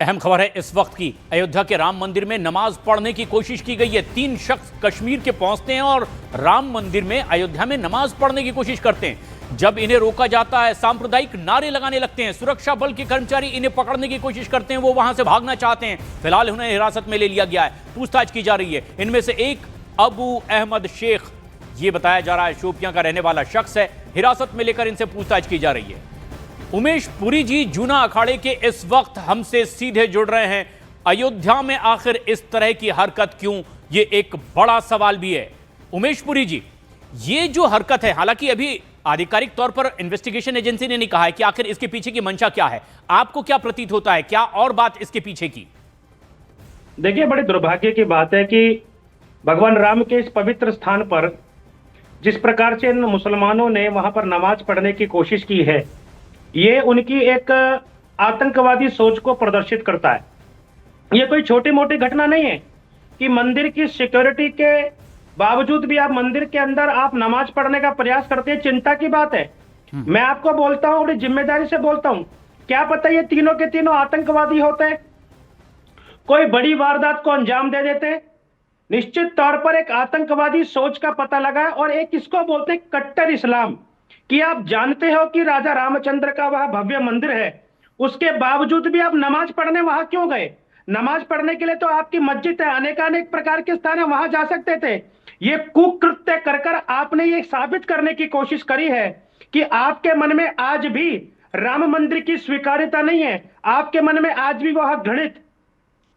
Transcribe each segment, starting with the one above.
अहम खबर है इस वक्त की। अयोध्या के राम मंदिर में नमाज पढ़ने की कोशिश की गई है। 3 शख्स कश्मीर के पहुंचते हैं और राम मंदिर में अयोध्या में नमाज पढ़ने की कोशिश करते हैं। जब इन्हें रोका जाता है, सांप्रदायिक नारे लगाने लगते हैं। सुरक्षा बल के कर्मचारी इन्हें पकड़ने की कोशिश करते हैं, वो वहां से भागना चाहते हैं। फिलहाल उन्हें हिरासत में ले लिया गया है, पूछताछ की जा रही है। इनमें से एक अबू अहमद शेख, ये बताया जा रहा है शोपियां का रहने वाला शख्स है। हिरासत में लेकर इनसे पूछताछ की जा रही है। उमेश पुरी जी जूना अखाड़े के इस वक्त हमसे सीधे जुड़ रहे हैं। अयोध्या में आखिर इस तरह की हरकत क्यों, ये एक बड़ा सवाल भी है। उमेश पुरी जी, ये जो हरकत है, हालांकि अभी आधिकारिक तौर पर इन्वेस्टिगेशन एजेंसी ने नहीं कहा है कि आखिर इसके पीछे की मंशा क्या है। आपको क्या प्रतीत होता है, क्या और बात इसके पीछे की? देखिए, बड़े दुर्भाग्य की बात है कि भगवान राम के इस पवित्र स्थान पर जिस प्रकार से इन मुसलमानों ने वहां पर नमाज पढ़ने की कोशिश की है, ये उनकी एक आतंकवादी सोच को प्रदर्शित करता है। ये कोई छोटी मोटी घटना नहीं है कि मंदिर की सिक्योरिटी के बावजूद भी आप मंदिर के अंदर आप नमाज पढ़ने का प्रयास करते हैं। चिंता की बात है। मैं आपको बोलता हूं, बड़ी जिम्मेदारी से बोलता हूं, क्या पता ये तीनों के तीनों आतंकवादी होते हैं, कोई बड़ी वारदात को अंजाम दे देते हैं। निश्चित तौर पर एक आतंकवादी सोच का पता लगा है। और एक इसको बोलते हैं कट्टर इस्लाम, कि आप जानते हो कि राजा रामचंद्र का वह भव्य मंदिर है, उसके बावजूद भी आप नमाज पढ़ने वहां क्यों गए? नमाज पढ़ने के लिए तो आपकी मस्जिद है, अनेकानेक प्रकार के स्थान है, वहां जा सकते थे। ये कुकृत्य कर कर आपने ये साबित करने की कोशिश करी है कि आपके मन में आज भी राम मंदिर की स्वीकार्यता नहीं है। आपके मन में आज भी वह घृणित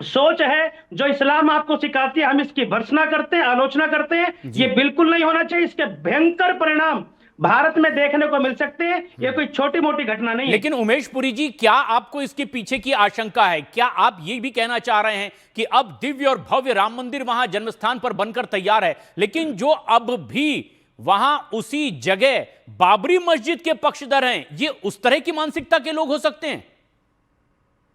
सोच है जो इस्लाम आपको सिखाती है। हम इसकी भर्त्सना करते हैं, आलोचना करते हैं। ये बिल्कुल नहीं होना चाहिए। इसके भयंकर परिणाम भारत में देखने को मिल सकते हैं। ये कोई छोटी मोटी घटना नहीं है। लेकिन उमेश पुरी जी, क्या आपको इसके पीछे की आशंका है? क्या आप ये भी कहना चाह रहे हैं कि अब दिव्य और भव्य राम मंदिर वहां जन्मस्थान पर बनकर तैयार है, लेकिन जो अब भी वहां उसी जगह बाबरी मस्जिद के पक्षधर हैं, ये उस तरह की मानसिकता के लोग हो सकते हैं?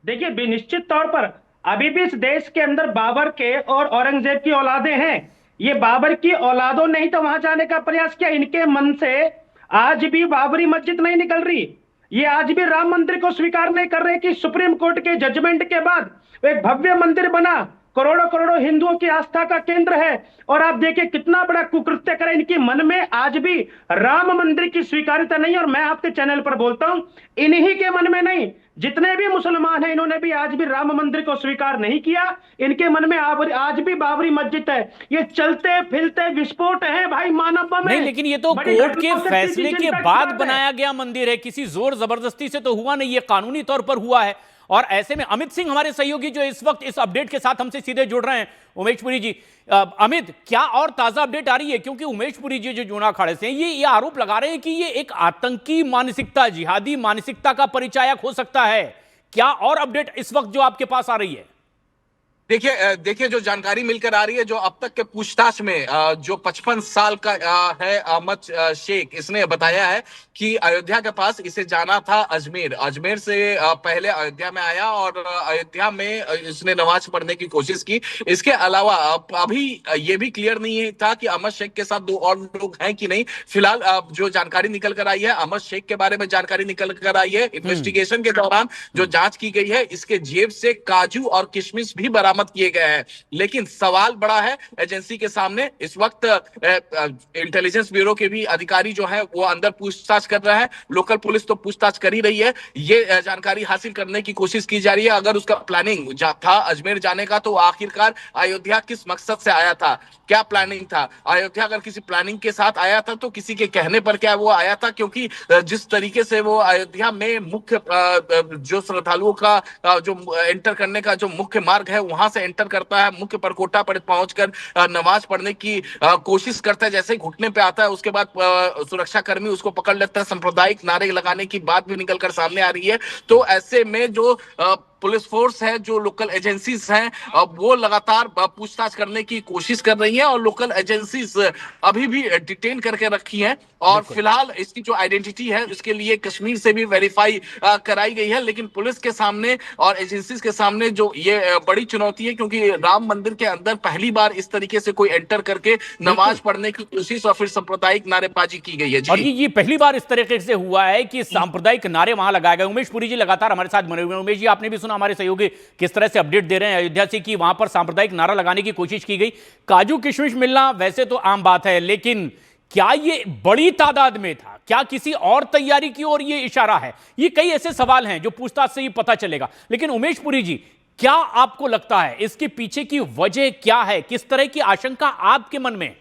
देखिए, निश्चित तौर पर अभी भी इस देश के अंदर बाबर के और औरंगजेब की औलादें हैं। ये बाबर की औलादों ने ही तो वहां जाने का प्रयास किया। इनके मन से आज भी बाबरी मस्जिद नहीं निकल रही। ये आज भी राम मंदिर को स्वीकार नहीं कर रहे कि सुप्रीम कोर्ट के जजमेंट के बाद एक भव्य मंदिर बना, करोड़ों करोड़ों हिंदुओं की आस्था का केंद्र है। और आप देखिए कितना बड़ा कुकृत्य करें, इनके मन में आज भी राम मंदिर की स्वीकार्यता नहीं। और मैं आपके चैनल पर बोलता हूं, इन्हीं के मन में नहीं, जितने भी मुसलमान हैं, इन्होंने भी आज भी राम मंदिर को स्वीकार नहीं किया। इनके मन में आज भी बाबरी मस्जिद है। ये चलते फिरते विस्फोट है भाई मानव में। नहीं, लेकिन ये तो कोर्ट के फैसले के बाद बनाया गया मंदिर है, किसी जोर जबरदस्ती से तो हुआ नहीं, ये कानूनी तौर पर हुआ है। और ऐसे में अमित सिंह हमारे सहयोगी जो इस वक्त इस अपडेट के साथ हमसे सीधे जुड़ रहे हैं। उमेश पुरी जी, अमित, क्या और ताजा अपडेट आ रही है? क्योंकि उमेश पुरी जी जो जूना अखाड़े से हैं, ये आरोप लगा रहे हैं कि ये एक आतंकी मानसिकता, जिहादी मानसिकता का परिचायक हो सकता है। क्या और अपडेट इस वक्त जो आपके पास आ रही है? देखिए जो जानकारी मिलकर आ रही है, जो अब तक के पूछताछ में जो 55 साल का है अहमद शेख, इसने बताया है कि अयोध्या के पास इसे जाना था अजमेर से पहले अयोध्या में आया और अयोध्या में इसने नमाज पढ़ने की कोशिश की। इसके अलावा अभी ये भी क्लियर नहीं था कि अहमद शेख के साथ 2 और लोग हैं कि नहीं। फिलहाल जो जानकारी निकल कर आई है, अहमद शेख के बारे में जानकारी निकल कर आई है। इन्वेस्टिगेशन के दौरान जो जांच की गई है, इसके जेब से काजू और किशमिश भी बरामद किए गए हैं। लेकिन सवाल बड़ा है एजेंसी के सामने। इस वक्त इंटेलिजेंस ब्यूरो के भी अधिकारी जो है वो अंदर पूछताछ कर रहा है। लोकल पुलिस तो पूछताछ कर ही रही है। ये जानकारी हासिल करने की कोशिश की जा रही है, अगर उसका प्लानिंग था अजमेर जाने का, तो आखिरकार अयोध्या किस मकसद से आया था, क्या प्लानिंग था। अयोध्या अगर किसी प्लानिंग के साथ आया था तो किसी के कहने पर क्या वो आया था? क्योंकि जिस तरीके से वो अयोध्या में मुख्य जो श्रद्धालुओं का जो एंटर करने का जो मुख्य मार्ग है, वहां से एंटर करता है, मुख्य परकोटा पर पहुंचकर नमाज पढ़ने की कोशिश करता है। जैसे ही घुटने पे आता है, उसके बाद सुरक्षा कर्मी उसको पकड़ लेता है। सांप्रदायिक नारे लगाने की बात भी निकलकर सामने आ रही है। तो ऐसे में जो पुलिस फोर्स है, जो लोकल एजेंसीज हैं, वो लगातार पूछताछ करने की कोशिश कर रही हैं और लोकल एजेंसीज अभी भी डिटेन करके रखी हैं। और फिलहाल इसकी जो आइडेंटिटी है, उसके लिए कश्मीर से भी वेरीफाई कराई गई है। लेकिन पुलिस के सामने और एजेंसीज के सामने जो ये बड़ी चुनौती है, क्योंकि राम मंदिर के अंदर पहली बार इस तरीके से कोई एंटर करके नमाज पढ़ने की कोशिश और फिर सांप्रदायिक नारेबाजी की गई है। और ये पहली बार इस तरीके से हुआ है कि सांप्रदायिक नारे वहां लगाए गए। उमेश पुरी जी लगातार हमारे साथ बने हुए हैं। उमेश जी, आपने भी सुना हमारे सहयोगी किस तरह से अपडेट दे रहे हैं अयोध्या से कि वहां पर सांप्रदायिक नारा लगाने की कोशिश की गई। काजू किशमिश मिलना वैसे तो आम बात है, लेकिन क्या ये बड़ी तादाद में था? क्या किसी और तैयारी की ओर ये इशारा है? ये कई ऐसे सवाल हैं जो पूछताछ से ही पता चलेगा। लेकिन उमेश पुरी जी, क्या आपको लगता है इसके पीछे की वजह क्या है? किस तरह की आशंका आपके मन में?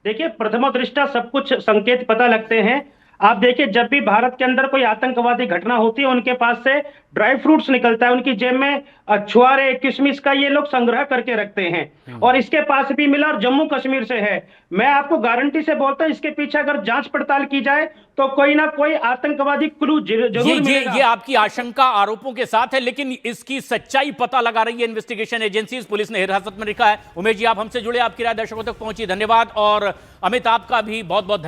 देखिए, प्रथम दृष्टया सब कुछ संकेत पता लगते हैं। आप देखिए, जब भी भारत के अंदर कोई आतंकवादी घटना होती है, उनके पास से ड्राई फ्रूट्स निकलता है, उनकी जेब में छुआरे किशमिश का ये लोग संग्रह करके रखते हैं। और इसके पास भी मिला और जम्मू कश्मीर से है। मैं आपको गारंटी से बोलता हूं, इसके पीछे अगर जांच पड़ताल की जाए तो कोई ना कोई आतंकवादी क्लू जरूर मिलेगा। ये आपकी आशंका आरोपों के साथ है, लेकिन इसकी सच्चाई पता लगा रही है इन्वेस्टिगेशन एजेंसीज। पुलिस ने हिरासत में रखा है। उमेश जी, आप हमसे जुड़े, आपकी राय दर्शकों तक पहुंची, धन्यवाद। और अमित, आपका भी बहुत बहुत धन्यवाद।